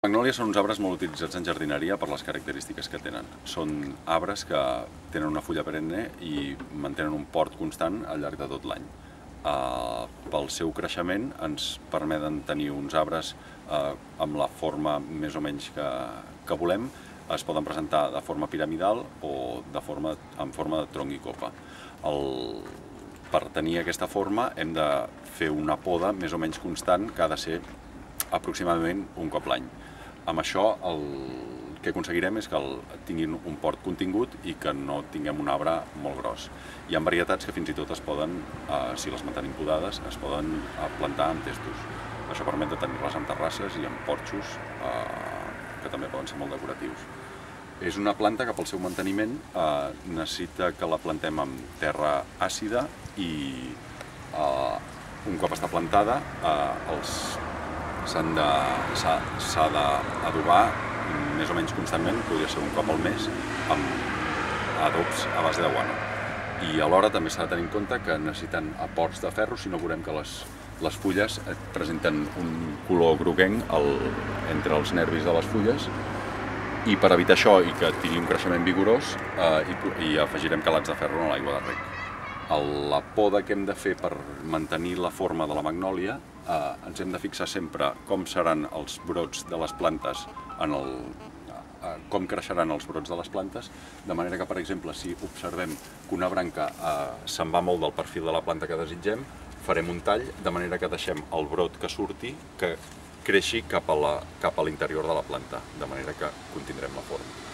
Magnòlies són uns arbres molt utilitzats en jardineria per les característiques que tenen. Són arbres que tenen una fulla perenne i mantenen un port constant al llarg de tot l'any. Pel seu creixement ens permeten tenir uns arbres amb la forma més o menys que volem. Es poden presentar de forma piramidal o en forma de tronc i copa. Per tenir aquesta forma hem de fer una poda més o menys constant que ha de ser aproximadament un cop l'any. Amb això el que aconseguirem és que tinguin un port contingut i que no tinguem un arbre molt gros. Hi ha varietats que fins i tot es poden, si les mantenim podades, es poden plantar en testos. Això permet de tenir-les en terrasses i en porxos que també poden ser molt decoratius. És una planta que pel seu manteniment necessita que la plantem amb terra àcida i un cop està plantada s'ha d'adobar més o menys constantment, podria ser un cop al mes, amb adobs a base de guano. I alhora també s'ha de tenir en compte que necessiten aports de ferro, si no veurem que les fulles presenten un color groguenc entre els nervis de les fulles, i per evitar això i que tingui un creixement vigorós hi afegirem calats de ferro a l'aigua de rec. La poda que hem de fer per mantenir la forma de la magnòlia ens hem de fixar sempre com seran els brots de les plantes, com creixeran els brots de les plantes, de manera que, per exemple, si observem que una branca se'n va molt del perfil de la planta que desitgem, farem un tall de manera que deixem el brot que surti, que creixi cap a l'interior de la planta, de manera que contindrem la forma.